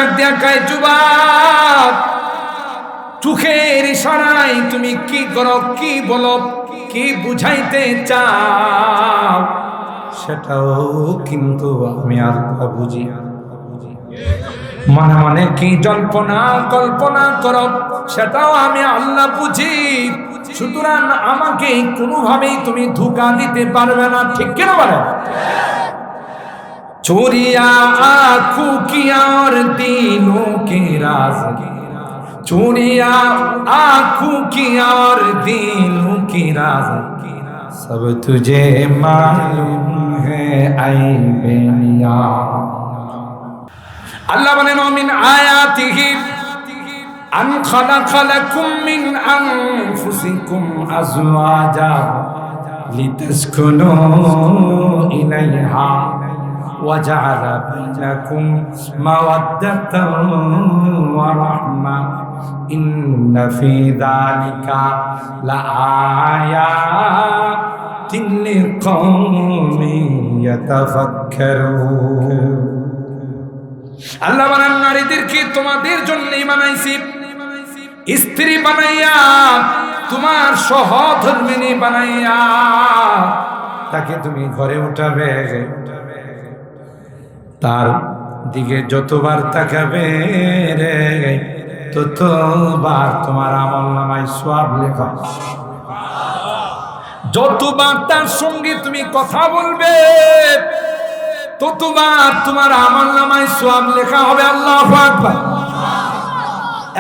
ডাক দিয়া কয়, যুবক, চোখের ইশারায় তুমি কি করো, কি বলো, কি বুঝাইতে চাও, সেটাও কিন্তু আমি আল্লাহ বুঝি। মনে মনে কি জল্পনা কল্পনা করো, সেটাও আমি আল্লাহ বুঝি। সুতরাং আমাকে কোনোভাবেই তুমি ধোঁকা দিতে পারবে না, ঠিক কিনা বলে? চোরিয়া আঁখু কি আর দিনों के राज, चोरिया आँखों की और दिलों की राज, सब तुझे मालूम है ऐ बेनिया। अल्लाह बने मोमिन आयातिही अन खलक़ लकुम मिन अनफुसिकुम अज़वाजा लितस्कुनू इलैहा وجعل بينكم مودة ورحمة إن في ذلك لآيات لقوم يتفكرون। আল্লাহ বলেন, নারীদেরকে তোমাদের জন্যই বানাইছি, স্ত্রী বানাইয়া, তোমার সহধর্মিণী বানাইয়া তাকে তুমি ঘরে উঠাবে, তার দিকে যতবার তাকাবে রে ততবার তোমার আমলনামায় সওয়াব লেখা। যতবার তার সঙ্গে তুমি কথা বলবে ততবার তোমার আমলনামায় সওয়াব লেখা হবে। আল্লাহু আকবার।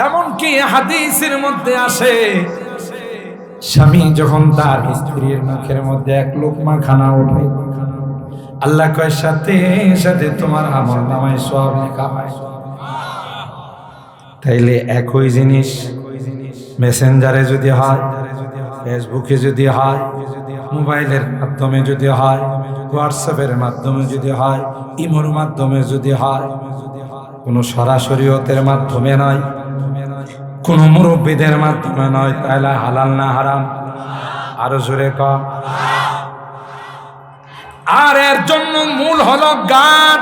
এমনকি হাদিসের মধ্যে আসে, স্বামী যখন তার স্ত্রীর মুখের মধ্যে এক লোকমা খানা ওঠে, আল্লাহ কয় সাথে সাথে তোমার আমলনামায় সওয়াব লেখা হয়। তাইলে একই জিনিস মেসেঞ্জারে যদি হয়, ফেসবুকে যদি হয়, মোবাইলের মাধ্যমে যদি হয়, হোয়াটসঅ্যাপের মাধ্যমে যদি হয়, ইমোর মাধ্যমে যদি হয়, কোনো সরাসরিয়তের মাধ্যমে নয়, কোনো মুরব্বীদের মাধ্যমে নয়, তাহলে হালাল না হারাম? আরো জোরে কর। আর এর জন্য মূল হলো গান।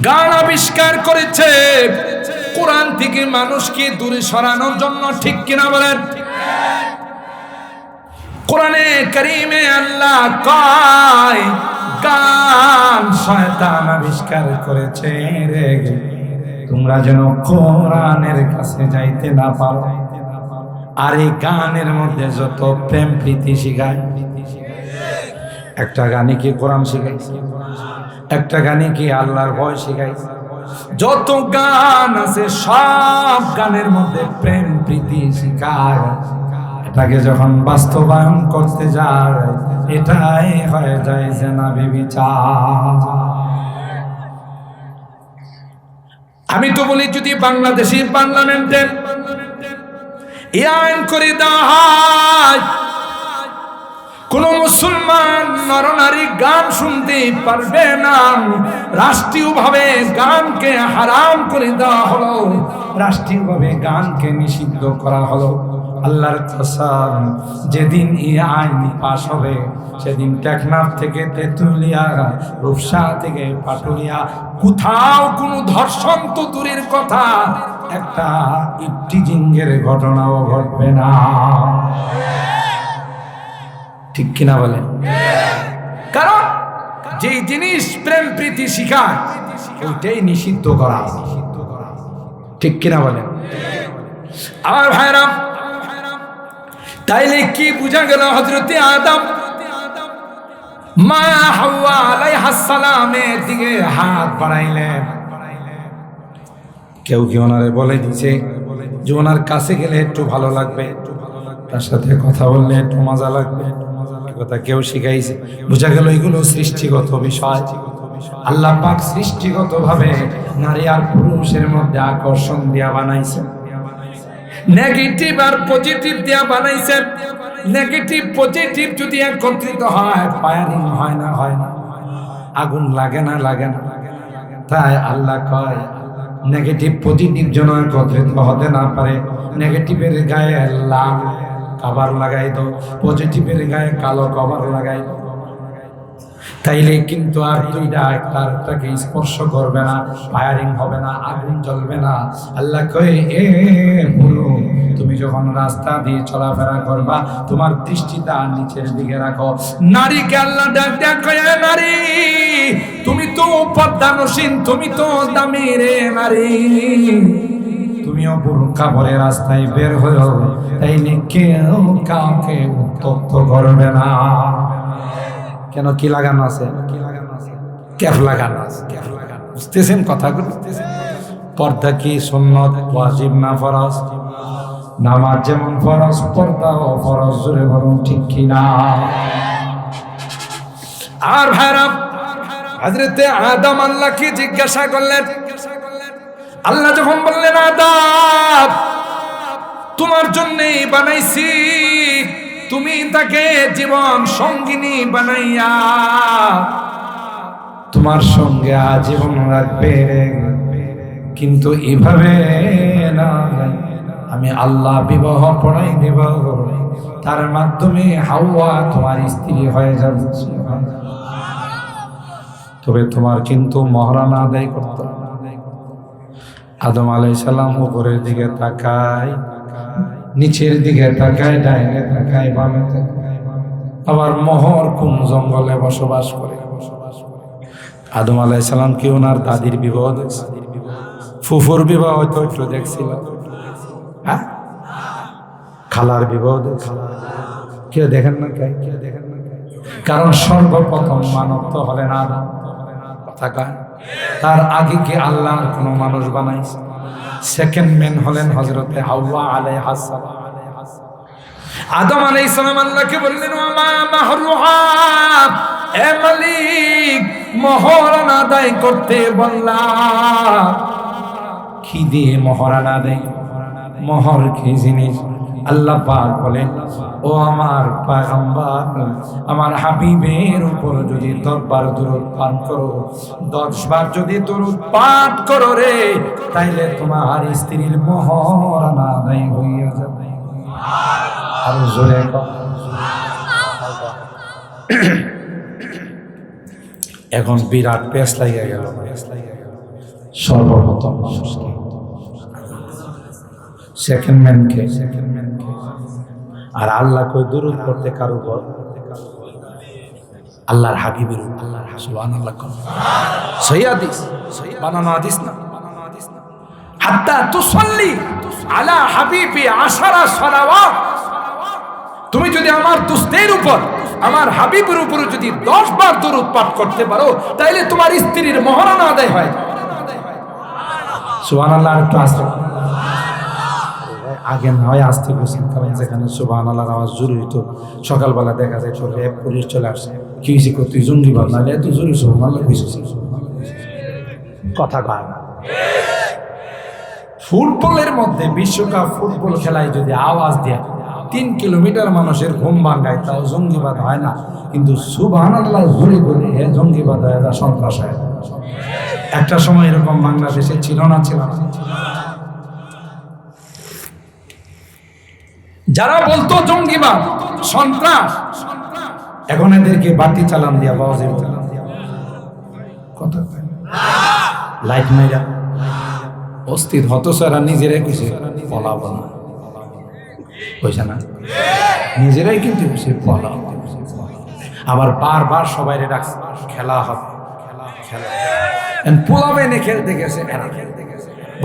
গান আবিষ্কার করেছে কোরআন থেকে মানুষকে দূরে সরানোর জন্য, ঠিক কিনা বলেন? কোরআনে কারীমে আল্লাহ কয়, গান শয়তান আবিষ্কার করেছে রে, তোমরা যেন কোরআনের কাছে যাইতে না পারো। আর এই গানের মধ্যে যত প্রেম প্রীতি শিখায়, একটা গানে কি কোরআন শিখাইছে, একটা গানে কি আল্লাহর ভয় শিখাইছে। যত গান আছে সব গানের মধ্যে প্রেম প্রীতি শিখায়। এটাকে যখন বাস্তবায়ন করতে যায়, এটাই হয়ে যায় জেনা ব্যভিচার। আমি তো বলি, যদি বাংলাদেশের পার্লামেন্টে এই আইন করে দেওয়া হয়, কোন মুসলমান নরনারী গান শুনতে পারবে না, রাষ্ট্রীয়ভাবে গানকে হারাম করে দেওয়া হলো, রাষ্ট্রীয়ভাবে গানকে নিষিদ্ধ করা হলো। আল্লাহর কসম, যেদিন এই আইন পাশ হবে, সেদিন টেকনাফ থেকে তেতুলিয়া, রূপসা থেকে পাটুরিয়া, কোথাও কোনো ধর্ষণ তো দূরের কথা, একটা ইফটিজিংয়ের ঘটনাও ঘটবে না, ঠিক কিনা বলেন? কারণ যেই জিনিস প্রেম প্রীতি শিখায় ওইটাই নিষিদ্ধ করা, ঠিক কিনা বলেন? আমার ভাইরা, তাইলে কি বুঝা গেল? হযরতে আদম মা হাওয়া আলাইহিস সালামের দিকে হাত বাড়াইলেন। কেউ কি ওনারে বলে দিছে যে ওনার কাছে গেলে একটু ভালো লাগবে, তার সাথে কথা বললে একটু মজা লাগবে, কথা কেউ শিখাইছে? বুঝা গেল এগুলো সৃষ্টিগত বিষয়। আল্লাহ পাক সৃষ্টিগতভাবে নারী আর পুরুষের মধ্যে আকর্ষণ দিয়া বানাইছে, নেগেটিভ আর পজিটিভ দিয়া বানাইছে। নেগেটিভ পজিটিভ যদি একত্রিত হয়, ফায়ারিং হয় না, হয় না, আগুন লাগে না, লাগে না। তাই আল্লাহ কয়, নেগেটিভ পজিটিভ যেন একত্রিত হতে না পারে, নেগেটিভের গায়ে লাল কভার লাগাই দাও, পজিটিভের গায়ে কালো কভার লাগাই দাও। তাইলে কিন্তু আর দুইটা একটাকে স্পর্শ করবে না, ফায়ারিং হবে না, আগুন জ্বলবে না। আল্লাহ কয়ে এ বলো, তুমি যখন রাস্তা দিয়ে চলাফেরা করবা তোমার দৃষ্টিটা নিচের দিকে রাখো। নারীকে আল্লাহ ডাক ডাক কয়ে, নারী তুমি তো পর্দানসীন, তুমি তো দামি রে নারী, তুমিও বোরকা পরে রাস্তায় বের হয়েও, তাইলে কেউ কাউকে উত্তপ্ত করবে না। কেন? কি লাগানো আছে? ক্যাপ লাগানো আছে। বুঝতেছেন কথাগুলো? পর্দা কি সুন্নত, ওয়াজিব না ফরজ? নামাজ যেমন ফরজ, পর্দাও ফরজ। জোরে বলুন ঠিক কিনা? আর ভাইরা, হযরতে আদম আল্লাহকে জিজ্ঞাসা করলেন, আল্লাহ যখন বললেন আদম তোমার জন্যই বানাইছি, তুমি তাকে জীবন সঙ্গিনী বানাইয়া তোমার সঙ্গে আজীবন রাখবে, কিন্তু এভাবে না, আমি আল্লাহ বিবাহ পড়াই দেব, তার মাধ্যমে হাওয়া তোমার স্ত্রী হয়ে যাবে। তবে তোমার কিন্তু মহরানা আদায় করতে হবে। আদম আলাইহিস সালাম উপরের দিকে তাকায়, নিচের দিকে তাকায়, ডাইনে তাকায়, বামে তাকায়। আবার মোহর কোন জঙ্গলে বসবাস করে। আদম আলাইহিস সালাম কি ওনার দাদির বিবাহ দেখছে? ফুফুর বিবাহ হয়তো একটু দেখছিল, হ্যাঁ? খালার বিবাহ দেখছে? কেউ দেখেন না? কেউ দেখেন না? কারণ সর্বপ্রথম মানব তো হলেন আদম। কথা কয়, তার আগে কি আল্লাহ কোন মানুষ বানাইছে? সেকেন্ড ম্যান হলেন হযরতে হাওয়া আলাইহাস সালাম। আদম আলাইহিস সালাম আল্লাহকে বললেন, ওয়া মাহরুহা, এ মালিক মহরানা আদায় করতে বললাম। কি দিয়ে মহরানা দেয়? মোহর কি জিনিস? আল্লাহ পাক বলেন, ও আমার পয়গম্বর, আমার হাবিবের উপর যদি 10 বার দরুদ পাঠ করো, 10 বার যদি দরুদ পাঠ করো রে, তাইলে তোমার স্ত্রীর মহরানা আদায় হইয়া যাবে। আর জোরে এখন বিরাট পেশ লাগিয়ে গেল। সর্বপ্রথম মানুষকে, সেকেন্ড ম্যানকে, আর আল্লাহ কই দুরূদ পড়তে কার উপর? আল্লাহর হাবিবের উপর। সুবহানাল্লাহ। সহিহ হাদিস, বানানো হাদিস না। হাত্তা তুসাল্লি আলা হাবিবি 10 সালাওয়াত, তুমি যদি আমার দুস্তের উপর, আমার হাবিবের উপর যদি 10 বার দরুদ পাঠ করতে পারো, তাইলে তোমার স্ত্রীর মহরানা আদায় হয়। সুবহানাল্লাহ। একটু আসতে আগে নয় আসতে বলছেন, কারণ যেখানে সুবহানাল্লাহর আওয়াজ জোরে হইতো, সকালবেলা দেখা যায় চলে পুলিশ চলে আসছে, কি হয়েছে? তুই জঙ্গিবাদ নাহলে এত জোরে সুবহানাল্লাহ কইছিস। কথা কয় না। ফুটবলের মধ্যে, বিশ্বকাপ ফুটবল খেলায় যদি আওয়াজ দেয়া 3 কিলোমিটার মানুষের ঘুম ভাঙায়, তাও জঙ্গিবাদ হয় না। কিন্তু সুবহানাল্লাহ জোরে বলে হে জঙ্গিবাদ হয় না, সন্ত্রাস হয়। একটা সময় এরকম বাংলাদেশে ছিল না? ছিল না? যারা বলতো জঙ্গিবাদ, সন্ত্রাস, এখন এদেরকে বাতি চালান দিয়া বাজে কথা লাইট মাইরা অস্থির হতো। সারা নিজেরাই কইছে পলাবো না, কইছে না? নিজেরাই কিন্তু কইছে পলাবো। আবার বারবার সবাই ডাকছে খেলা হবে, খেলা পোলাবে এনে খেলতে গেছে।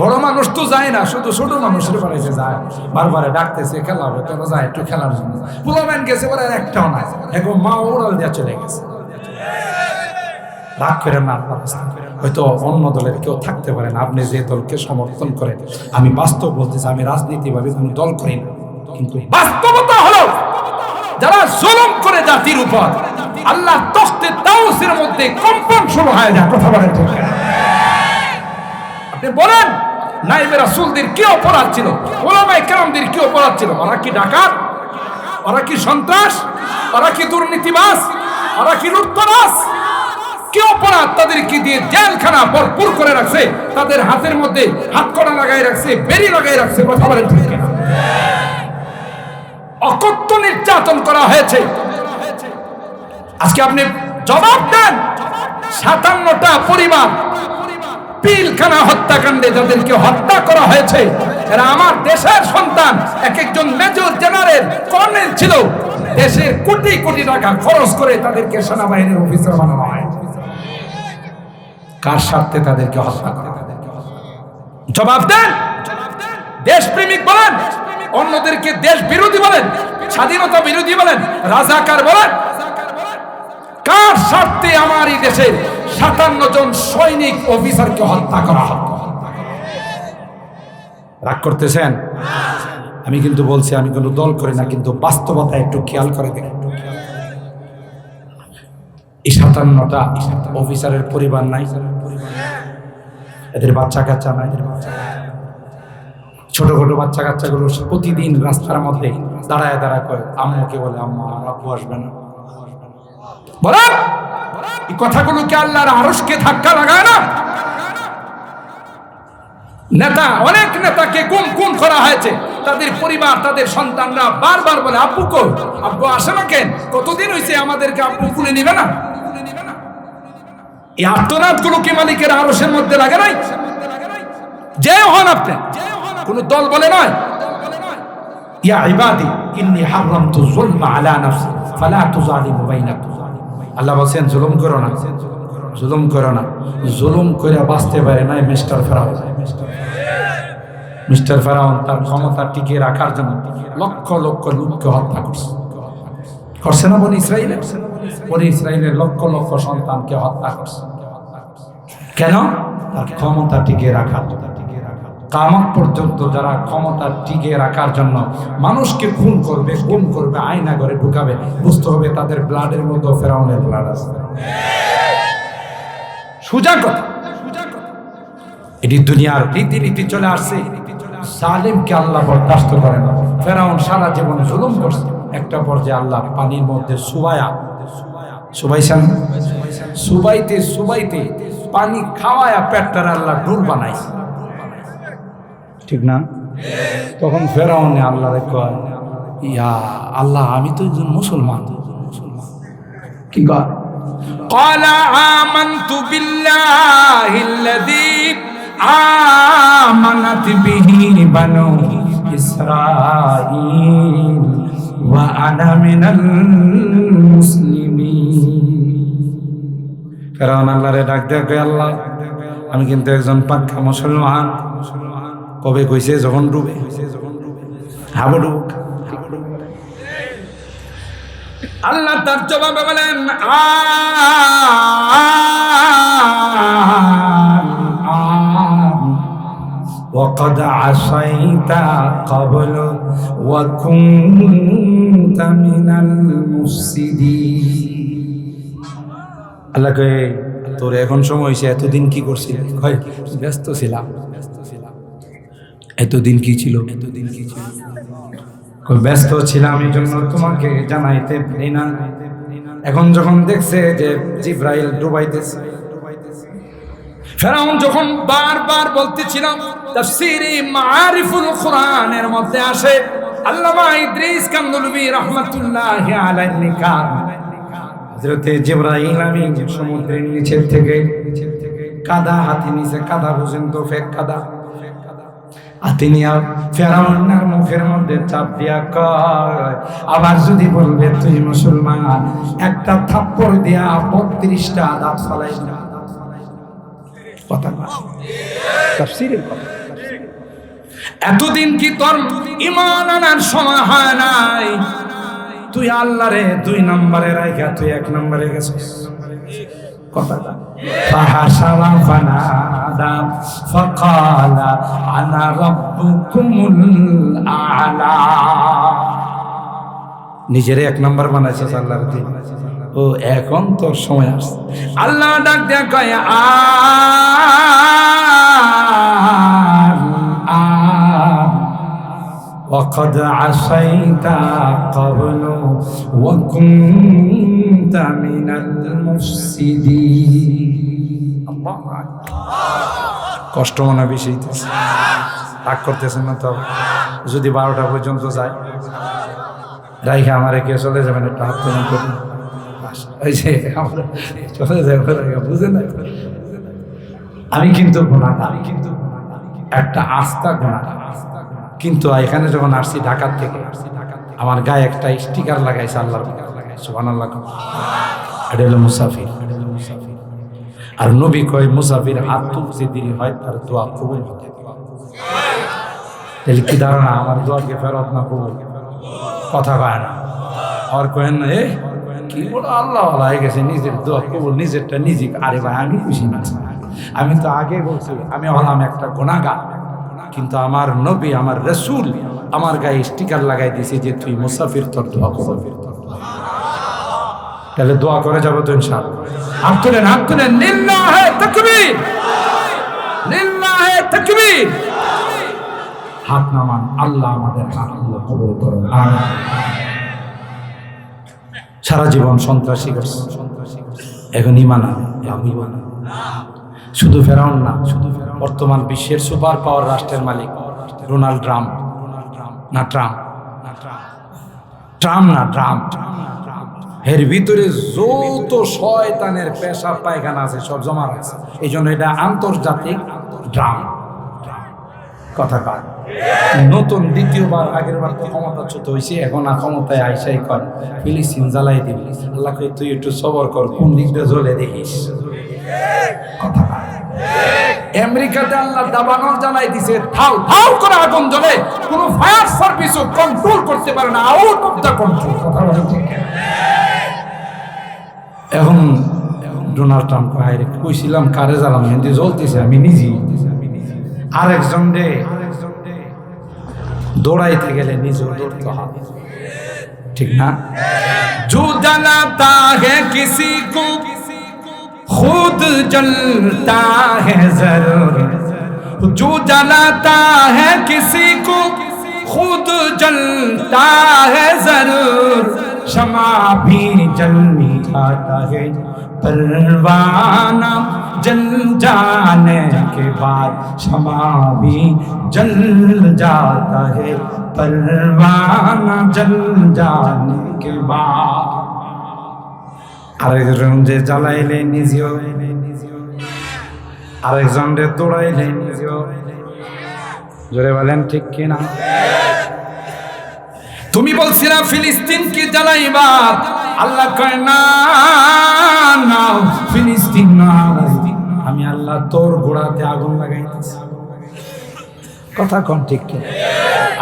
বড় মানুষ তো যায় না, শুধু ছোট মানুষের বাড়িতে যায়, বারবার ডাকতেছে খেলা হবে, তোরা যায় একটু খেলার জন্য। পোলাবেন গেছে ওরা একটাও নাই, এখন মা ওরাল দিয়ে চলে গেছে। রাগ করেন না, হয়তো অন্য দলের কেউ থাকতে পারেন, আপনি যে দলকে সমর্থন করেন। আমি বাস্তব বলতেছি, আমি রাজনীতিভাবে কোনো দল করি না, কিন্তু বাস্তবতা হলো যারা জুলুম করে জাতির উপর, আল্লাহ তখতে তাওসের মধ্যে কম্পন শুরু হয় না। কথা বলেন ঠিক না? আপনি বলেন নাইবে রাসূলদের কি অপরাধ ছিল? ওলামায়ে কেরামদের কি অপরাধ ছিল? ওরা কি ডাকাত? ওরা কি সন্ত্রাস? ওরা কি দুর্নীতিবাজ? ওরা কি লুটতরাজ? কি অপরাধ তাদেরকে দিয়ে জেলখানা ভরপুর করে রাখছে, তাদের হাতের মধ্যে হাতকড়া লাগাই রাখছে, বেড়ি লাগাই রাখছে। কথা বলেন ঠিক না? অকথ্য নির্যাতন করা হয়েছে। আজকে আপনি জবাব দেন। 57টা পরিবার পিলখানা হত্যাকাণ্ডে যাদেরকে হত্যা করা হয়েছে, এরা আমার দেশের সন্তান। এক একজন মেজর জেনারেল, কর্নেল ছিল। দেশের কোটি কোটি টাকা খরচ করে তাদেরকে সেনাবাহিনীর অফিসার বানানো হয়। কার স্বার্থে তাদেরকে হত্যা করা? জবাব দেন। দেশপ্রেমিক বলেন, অন্যদেরকে দেশ বিরোধী বলেন, স্বাধীনতা বিরোধী বলেন, রাজাকার বলেন, কার স্বার্থে আমার এই দেশের 57 জন সৈনিক অফিসারকে হত্যা করা হবে? রাগ করতেছেন? আমি কিন্তু বলছি, আমি কোনো দল করি না, কিন্তু বাস্তবতা একটু খেয়াল করে দেখেন। এই 57টা অফিসারের পরিবার নাই, এদের বাচ্চা কাচ্চা নাই। ছোট ছোট বাচ্চা কাচ্চাগুলো প্রতিদিন রাস্তার মধ্যে দাঁড়ায় দাঁড়ায় কয়, আম্মুকে বলে আম্মা আর আব্বু আসবে না। বলেন, এই কথাগুলো কি আল্লাহর আরশকে ধাক্কা লাগায় না? নেতা, অনেক নেতাকে গুম করা হয়েছে, তাদের পরিবার, তাদের সন্তানরা বারবার বলে, আব্বু কই, আব্বু আসে না কেন, কতদিন হয়েছে, আমাদেরকে আব্বু কুলে নিবে না? এই আর্তনাদ গুলো কি মালিকের আরশের মধ্যে লাগে নাই? যে হন আপনি, কোন দল বলে নয়। ইয়া ইবাদি ইন্নী হারামতু যুলমা আলা নাফসি ফালা তুযালিমু বাইনাকুম। আল্লাহ বলেন, জুলুম করো না, জুলুম করো না। জুলুম করে বাঁচতে পারে না মিস্টার ফেরাউন। মিস্টার ফেরাউন তার ক্ষমতা টিকিয়ে রাখার জন্য লক্ষ লক্ষ লোককে হত্যা করছে না? বনি ইসরাইলের লক্ষ লক্ষ সন্তানকে হত্যা করছে। কেন? তার ক্ষমতা টিকিয়ে রাখার জন্য। কিয়ামত পর্যন্ত যারা ক্ষমতা টিকিয়ে রাখার জন্য মানুষকে খুন করবে, গুম করবে, আয়না ঘরে ঢুকাবে, বুঝতে হবে তাদের ব্লাডের মধ্যে ফেরাউনের ব্লাড আছে। সোজা কথা। এটি দুনিয়ার রীতিনীতি চলে আসছে। জালিমকে আল্লাহ বরদাস্ত করে না। ফেরাউন সারা জীবন জুলুম করছে, একটা পর্যায়ে আল্লাহ পানির মধ্যে সুবাইতে পানি খাওয়ায়া পেটটার আল্লাহ ডুল বানাইছে, ঠিক না? তখন ফেরাউনে আল্লাহ কয়, ইয়া আল্লাহ, আমি তো একজন মুসলমান। কি কয়? ক্বালা আমানতু বিল্লাহিল্লাযী আমানাত বিহি বানু ইসরাঈল ওয়া আনা মিনাল মুসলিমিন। ফেরাউন আল্লাহরে ডাক দেয়া কয়, আল্লাহ, আমি কিন্তু একজন পাক্কা মুসলমান। কবে কইছে? যখন ডুবে, হাবুডুব। আল্লাহ তার জবাবে বলেন, وقد عصيت قبل وكنت من المفسدين। আল্লাহ কয়, তোর এখন সময় হয়েছে, এতদিন কি করছিস? কয়, ব্যস্ত ছিলাম। এতদিন কি ছিল? ব্যস্ত ছিলাম, এই জন্য তোমাকে জানাইতে পারি না। এখন যখন দেখছে যে জিব্রাইল ডুবাইতেছে, ফেরাউন যখন বারবার বলতেছিলাম, তাফসীরে মাআরিফুল কোরআনের মধ্যে আসে, আল্লামা ইদ্রিস কান্দলবি রাহমাতুল্লাহি আলাইহি লিখা, হযরতে জিব্রাইল আমিন সমুদ্রের নিচের থেকে কাদা হাতে নিচে, কাদা বুঝেন তো, ফেক কাদা হাতে নিয়ে ফেরাউনের মুখের মধ্যে চাপ দিয়া কয়, আবার যদি বলবে তুই মুসলমান, একটা থাপ্পড় দিয়া 32টা দাঁত ফলাই না। কথা না, তাফসীরের কথা। এতদিন কি তোর ঈমান আনার সময় হয় নাই? তুই আল্লাহরে 2 নম্বরে রাখা তুই 1 নম্বরে গেছিস। কথাটা ফাহাশারা ফানাদা ফাকালা আনা রাব্বুকুমুল আ'লা। নিজেরে 1 নম্বর বানাইছে আল্লাহর দিন। ও এখন তোর সময় আসছে। আল্লাহ ডাক দেয়া কয়, وقد عصيت قبل وكنت من المفسدين। কষ্ট মনে বেশি রাগ করতেছেন না তো? যদি 12টা পর্যন্ত যায় রাইখে আমারে কে চলে যাবেন, একটা হাত তুলে করুন। ওই যে আমরা চলে যাই বুঝে না, আমি কিন্তু গুনাহগার, একটা আস্থা গুনাহগার। কিন্তু এখানে যখন আসছি ঢাকার থেকে, আমার গায়ে একটা স্টিকার লাগাইছে আল্লাহর, সুবহানাল্লাহ। এটা হলো মুসাফির। আর নবী কয় মুসাফির হাত তুলতে দেরি হয় তার দোয়া কবুল হতে। তাহলে কি ধারণা আমার দোয়াকে ফেরত না কবুল? কথা কয় না আর কয়েন না, কি বলো আল্লাহ হয়ে গেছে, নিজের দোয়া কবুল নিজেরটা নিজে। আরে ভাই আমি খুশি না, আমি তো আগে বলছি আমি হলাম একটা গুনাহগার, কিন্তু আমার নবী আমার রাসূল আমার গায়ে স্টিকার লাগাই দিয়েছে যে তুই মুসাফির, তোর দোয়া কবুল। তাহলে দোয়া করে যাবো তো ইনশাআল্লাহ। হাত তুলেন, হাত তুলেন, লিল্লাহে তাকবীর, লিল্লাহে তাকবীর। হাত নামান, আল্লাহ আমাদের হাত আল্লাহ কবুল করুন। সারা জীবন সন্ত্রাসী করছে, এখন ইমান আনে, শুধু ফেরাউন না, বর্তমান বিশ্বের সুপার পাওয়ার রাষ্ট্রের মালিক ডোনাল্ড ট্রাম্প, না ট্রাম্প, ট্রাম্প না ট্রাম্প, এর ভিতরে যত শয়তানের পেশাব পায়খানা আছে সব জমা রাখছে। এই জন্য এটা আন্তর্জাতিক ড্রাম। কথা কার নতুন দ্বিতীয়বার, আগের বার তো ক্ষমতাচ্যুত হয়েছে, এখন আর ক্ষমতায় আইসাই কর ফিলিস্তিন জ্বালাই দিবি। আল্লাহ কই তুই একটু সবর কর, কোন দিকটা জ্বলে দেখিস। কথা কার আমেরিকাতে আল্লাহ দাবানল জ্বালাই দিছে, থাও থাও করে আগুন জ্বলে, কোনো ফায়ার সার্ভিসও কন্ট্রোল করতে পারে না, আউট অফ দ্য কন্ট্রোল। কথা বলেন ঠিক? এখন ডোনাল্ড ট্রাম্প কইছিলাম কারে জ্বালাম, হিন্দি জ্বলতেছে আমি নিজেই। আরেকজন রে দৌড়াইতে গেলে নিজেও দৌড়তে হবে, ঠিক না? जो जलाता है किसी को खुद जलता है जरूर, जो जलाता है किसी को खुद जलता है जरूर, शमा भी जल जाता है परवाना जल जाने के बाद, शमा भी जल जाता है परवाना जल जाने के बाद। আরেকজন যে জ্বালাইলে নিজেও, আরেকজন রে দৌড়াইলে নিজেও। জোরে বলেন ঠিক কিনা? তুমি বলছিলা ফিলিস্তিন কি জ্বালাইবা, আল্লাহ কয় না না ফিলিস্তিন না, আমি আল্লাহ তোর গোড়াতে আগুন লাগাইতেছি। কথা কোন ঠিক কি?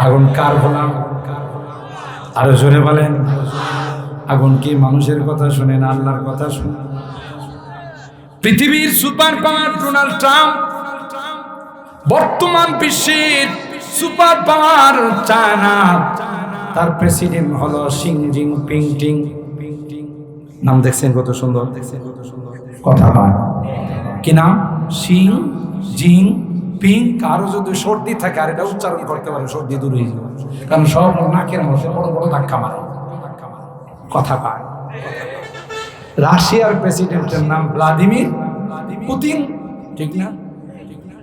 আগুন কার বললাম? আরো জোরে বলেন। আগুন কি মানুষের কথা শুনে না আল্লাহর কথা শুনে? পৃথিবীর সুপার পাওয়ার ডোনাল্ড ট্রাম্প বর্তমান বিশ্বের সুপার পাওয়ার চায়না, তার প্রেসিডেন্ট হলো শি জিনপিং। নাম দেখছেন কত সুন্দর? কথা হয় কি নাম? Xi Jinping. কারো যদি সর্দি থাকে আর এটা উচ্চারণ করতে পারে সর্দি দূর হয়ে যাবে, কারণ সব নাকের মধ্যে বড় বড় ধাক্কা মারে। কথা পায়। রাশিয়ার প্রেসিডেন্টের নাম ভ্লাদিমির পুতিন, ঠিক না?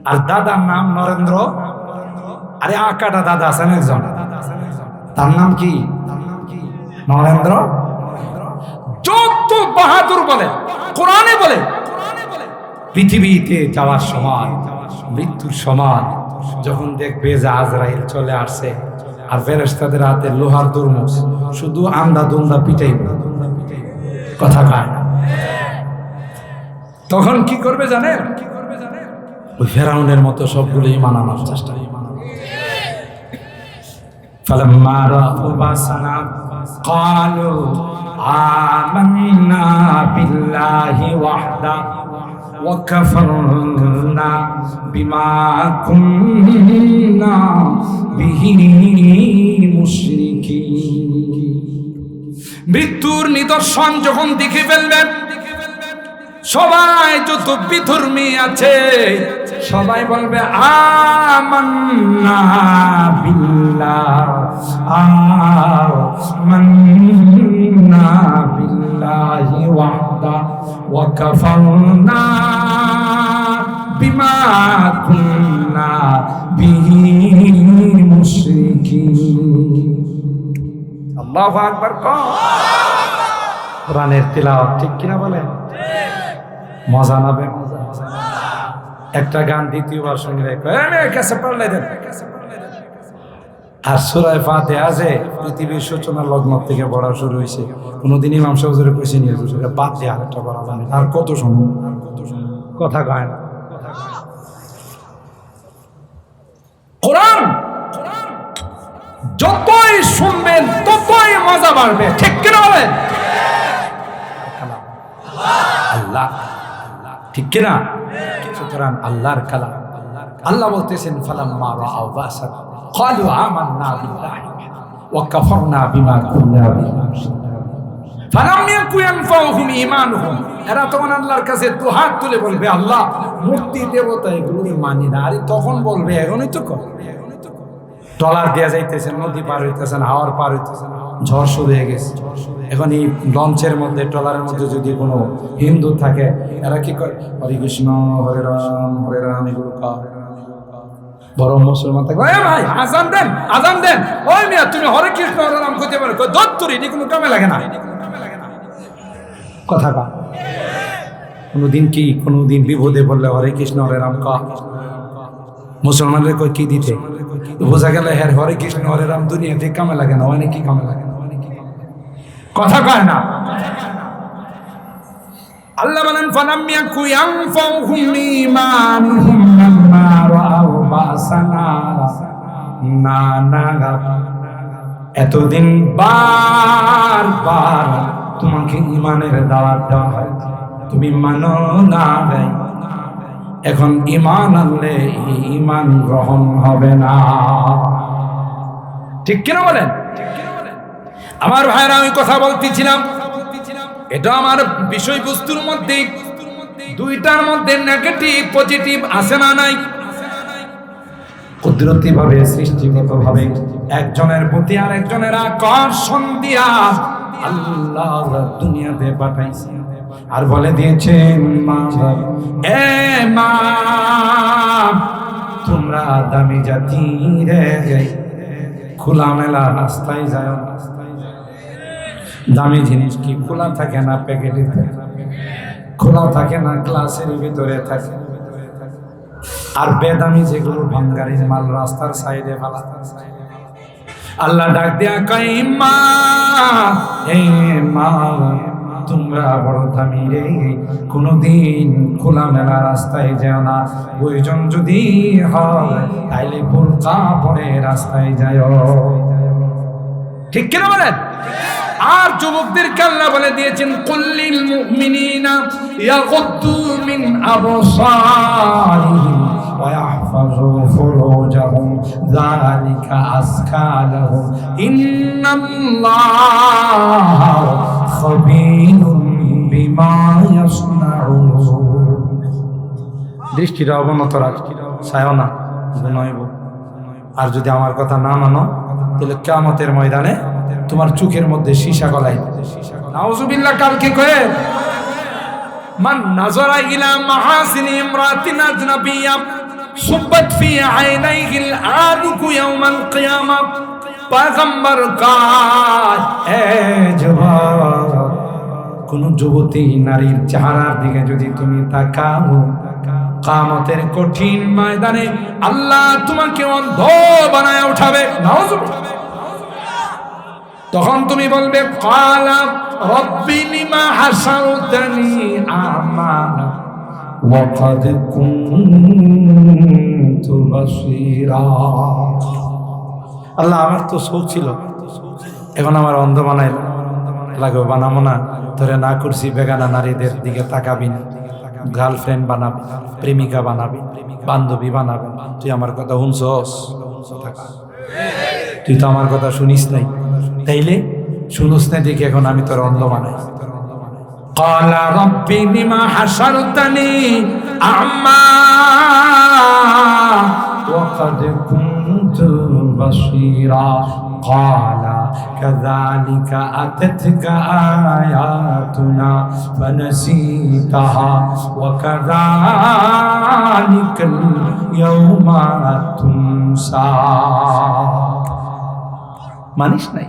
আর দাদার নাম নরেন্দ্র। আরে আকাটা দাদা আছেন একজন, তার নাম কি? নরেন্দ্র। যত বাহাদুর বলে, কোরআনে বলে পৃথিবীতে যাওয়ার সময়, মৃত্যুর সময় যখন দেখবে যে আজরাইল চলে আসছে আর ফেরেশতাদের হাতে লোহার তরমুজ, শুধু আন্দা দুন্দা পিটাইবে, কথা কয় না, তখন কি করবে জানেন? ওই ফেরাউনের মতো সবগুলো ঈমান আনার চেষ্টা। ফালাম্মা রাউ বাসানা ক্বালু আমান্না বিল্লাহি ওয়াহদা ওয়া কাফারনা বিমা কুননা বিহি মুশরিকিন। মৃত্যুর নিদর্শন যখন দেখে ফেলবেন, সবাই যত বিধর্মী আছে সবাই বলবে আমান্না বিল্লাহ, আমান্না বিল্লাহি ওয়াহদা ওয়া কাফারনা বিমা কুননা বিহি মুশরিকিন। আল্লাহু আকবার। কোরআনের তিলাওয়াত, ঠিক কিনা বলেন? মজা নাবে মজা। একটা গান দ্বিতীয়বার শুনলে কাছে পড়লে দেন। আর সূরা ফাতিহা যে পৃথিবীর সূচনা লগ্ন থেকে পড়া শুরু হয়েছে, কোনোদিন ইমাম সাহেব হুজুরে কইছে নি হুজুর বাদ দিয়ে আরেকটা পড়া জানি আর কত শুনুন, কথা কয় না। কোরআন যতই শুনবেন ততই মজা বাড়বে, ঠিক কিনা বলেন? আল্লাহ, ঠিক কিনা? সুতরাং আল্লাহর কালাম। আল্লাহ বলতেছেন ফালাম্মা রাআউ বাসান ক্বালু আমান্না বিল্লাহি ওয়া কাফারনা বিমা কুননা বিহি মুশরিকিন ফালাম ইয়াকু ইয়ানফাউহুম ঈমানুহুম। এরা তখন আল্লাহর কাছে দুহাত তুলে বলবে আল্লাহ মূর্তি দেবতা এগুলো মানি না। আর তখন বলবে এখনই তো কর, ট্রলার দেয়া যাইতেছেন, নদী পার হইতেছেন, হাওয়ার পার হইতেছেন, ঝড় শুরু হয়ে গেছে। এখন এই লঞ্চের মধ্যে ট্রলারের মধ্যে যদি কোনো হিন্দু থাকে, এরা কি করে হরে কৃষ্ণ হরে রাম এগুলো কয়। বড় মুসলমান থাকে ভাই আজান দেন, আজান দেন, ওই মিয়া তুমি হরে কৃষ্ণ হরে রাম কইতে পারো, দত্তরি এটি কোনো কামে লাগে না। কথা কা কোনোদিন বিপদে বললে হরে কৃষ্ণ হরে রাম কা মুসলমানদের কই কি দিতে বোঝা গেল হ্যাঁ হরে কৃষ্ণ হরে রাম দুনিয়াতে কামে লাগে না, অনেক কি কামে লাগে না, কথা কয় না। আল্লাহ বলেন ফালাম ইয়াকু ইয়ানফাউহুম ঈমানুহুম লাম্মা রাআউ বাসানা। না এতদিন বারবার তোমাকে ঈমানের দাওয়াত দেওয়া হয়, তুমি মানো না ভাই। এখন ঈমান আনলে ঈমান গ্রহণ হবে না, ঠিক কিনা বলেন? আমার ভাইরা আমি কথা বলতেছিলাম, এটা আমার বিষয়বস্তুর মধ্যে দুইটার মধ্যে নেগেটিভ পজিটিভ আছে না নাই? কুদরতি ভাবে সৃষ্টিগত ভাবে একজনের প্রতি আর একজনের আকর্ষণ দিয়া আল্লাহ দুনিয়াতে পাঠাইছে আর বলে দিয়েছেন এ মা তোমরা দামি জাতি রে, খোলামেলা রাস্তায় যায়। দামি জিনিস কি খোলা থাকে না প্যাকেটে থাকে, খোলা থাকে না গ্লাসের ভিতরে থাকে। আর বেদামি যেগুলো ভাঙ্গারির মাল রাস্তার সাইডে ফেলা। আল্লাহ ডাক দিয়া কই মা হে মা তোমরা বড় দামি রে, কোনদিন খোলামেলা রাস্তায় যেও না, প্রয়োজন যদি হয় তাইলে বোরকা পরে রাস্তায় যায়, ঠিক কিনা বলেন? আর যুবকদেরকে আল্লাহ বলে দিয়েছেন কুল্লিল মুমিনিনা ইয়াগুদ্দু মিন আবসারিহিম ওয়া ইয়াহফাযু ফুরুজাহুম যালিকা আযকা লাহুম ইন্নাল্লাহা খাবীরুম বিমা ইয়াসনাউন। দৃষ্টিটা অবনত রাখ, চাইও না গুনাইব। আর যদি আমার কথা না মানো তাহলে কিয়ামতের ময়দানে তোমার চোখের মধ্যে সীসা গলাই। নাউজুবিল্লাহ। কালকে কয়ে মান নাযারা ইলা মাহাসিনি ইমরাতিন আজনাবিয়্যা সুব্বাত ফি আইনাইহিল আদুকু ইয়াওমাল কিয়ামা। পয়গম্বর কয় এ যুবক, কোন যুবতী নারীর চেহারার দিকে যদি তুমি তাকাও, কিয়ামতের কঠিন ময়দানে আল্লাহ তোমাকে অন্ধ বানায় উঠাবে। নাউজুবিল্লাহ। তখন তুমি বলবে ক্বালা রব্বি লিমা হাসারতানি আমা ওয়া ক্বাদ কুনতু বাসীরা। আল্লাহ আমার তো চোখ ছিল, এখন আমার অন্ধ বানাইল, লাগবে বানাবো না। তোরে না করছি বেগানা নারীদের দিকে তাকাবি না, গার্লফ্রেন্ড বানাবি, প্রেমিকা বানাবি, বান্ধবী বানাবি। তুই আমার কথা শুনছস? তুই তো আমার কথা শুনিস নাই, তাইলে শুনুস না দেখি এখন আমি তোর অন্ধ বানাই। ক্বালা রব্বি লিমা হাসারতানি আ'মা ওয়া ক্বাদ কুনতু বাসীরা। ক্বালা কাযালিকা আতাতকা আয়াতুনা ফানাসীতাহা ওয়া কাযালিকাল ইয়াওমা তুনসা। মানিস নাই,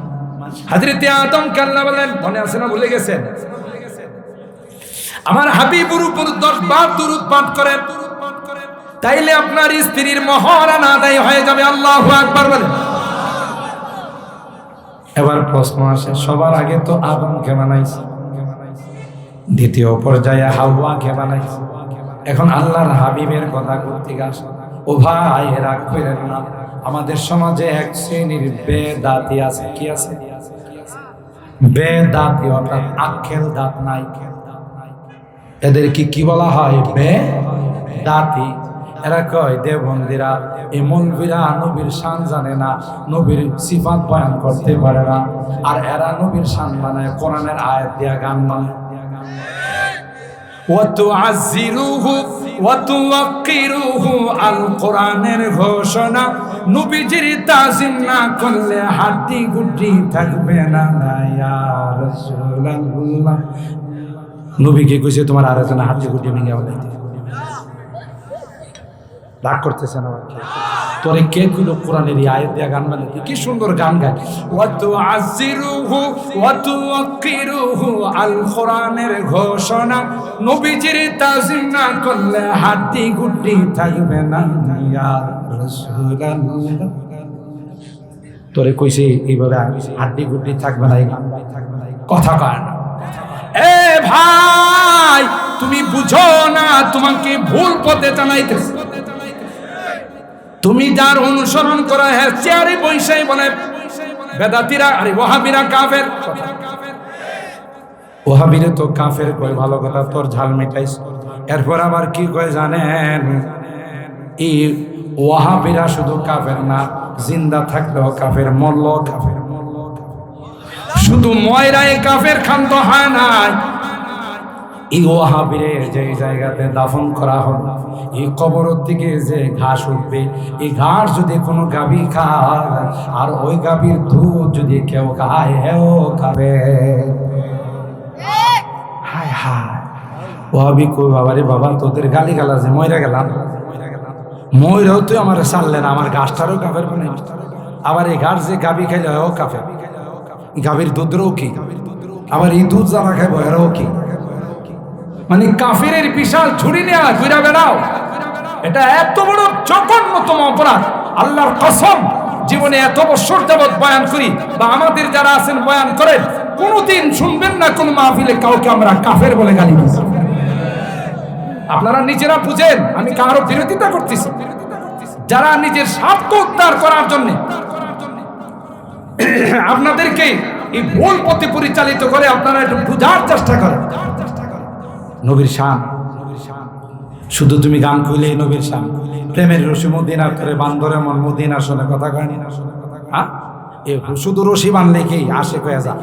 হযরতে আদমকে আল্লাহ বলেন, মনে আছে না ভুলে গেছেন? আমার হাবিবুর উপর 10 বার দুরূদ পাঠ করেন, তাইলে আপনার স্ত্রীর মহরানা আদায় হয়ে যাবে। আল্লাহু আকবার বলেন। এবার প্রশ্ন আসে, সবার আগে তো আদমকে বানাইছে, দ্বিতীয় পর্যায়ে হাওয়াকে বানাইছে, এখন আল্লাহর হাবিবের কথা করতে আসে। ও ভাই, রাগ করেন না, আমাদের সমাজে এক শ্রেণীর বেদাতি আছে। কি আছে? বেদাতি, অর্থাৎ আক্কেল দাঁত নাই। এদেরকে কি বলা হয়? বেদাতি। এরা কয় দেওবন্দিরা, এই মৌলবীরা নবীর শান জানে না, নবীর সিফাত বয়ান করতে পারে না, আর এরা নবীর শান বানায় কোরআনের আয়াত দিয়া গান বানায়। ওয়াতুআযিরুহু ওয়াতুওয়াক্কিরুহু, আল কোরআনের ঘোষণা, নবীজির তাজিম না করলে হাড্ডি গুড্ডি থাকবে না। ইয়া রাসূলুল্লাহ, নবীকে কইছে তোমার আরেকজন হাড্ডি গুড্ডি ভেঙে ফেলাইতে। রাগ করতেছে না? তোরে কে কইলো কোরআনের এই আয়াত দিয়া গান বানাইতে? কি সুন্দর গান গায়। ওয়াতুআযিরুহু ওয়াতুওয়াক্কিরুহু, আল কোরআনের ঘোষণা, নবীজির তাজিম না করলে হাড্ডি গুড্ডি থাকবে না। ইয়া রাসূলুল্লাহ, তোরে কইছে এইভাবে হাড্ডি গুড্ডি থাকবে না, কথা কয় না। এ ভাই, তুমি বুঝো না, তোমাকে ভুল পথে চালাইতেছে। তুমি যার অনুসরণ করা, হ্যাঁ চেয়ারে বৈশাই বলে বেদাতিরা, আরে ওয়াহাবিরা কাফের। ওয়াহাবিরে তো কাফের কয়, ভালো কথা, তোর ঝাল মিটাইস। এরপর আবার কি কয় জানেন? এই ওয়াহাবিরা শুধু কাফের না, জিন্দা থাকলেও কাফের, মরলেও কাফের। শুধু ময়রায় কাফের খান্ত হয় না, এই ওয়াহাবিরে যে জায়গাতে দাফন করা হলো, এই কবরের দিকে যে ঘাস উঠবে, এই ঘাস যদি কোনো গাভী খায়, আর ওই গাভীর দুধ যদি কেউ খায়, হেও খাবে। হায় হায়, ওয়াহাবি কই বাবারে বাবা, তোদের গালি গালাজে ময়রা গেলাম, ময়রাও তুই আমার ছাড়লে না, আমার ঘাসটারও কাফের বানাই। আবার এই ঘাস যে গাভী খাইলে হেও কাফের, গাভীর দুধেরও কি, আবার এই দুধ যারা খাইব এরাও কি। মানে কাফিরের বিশাল ঝুড়ি নিয়ে ঘুরে বেড়াও, এটা এত বড় জঘন্যতম অপরাধ। আল্লাহর কসম, জীবনে এত বছর যাবৎ বয়ান করি, বা আমাদের যারা আছেন বয়ান করেন, কোনোদিন শুনবেন না কোন মাহফিলে কাউকে আমরা কাফের বলে গালি দিচ্ছি। আপনারা নিজেরা বুঝেন, আমি কারো বিরোধিতা করতেছি। যারা নিজের স্বার্থ উদ্ধার করার জন্য আপনাদেরকে এই ভুল পথে পরিচালিত করে, আপনারা একটু বুঝার চেষ্টা করেন। নবীর শান, শুধু তুমি গান কইলে নবীর শান, প্রেমের রশি মদিনা করে বান্দরে মন মদিনা শুনে কথা কয় না। শুধু রশি বানলে কি আসে কয়ে যা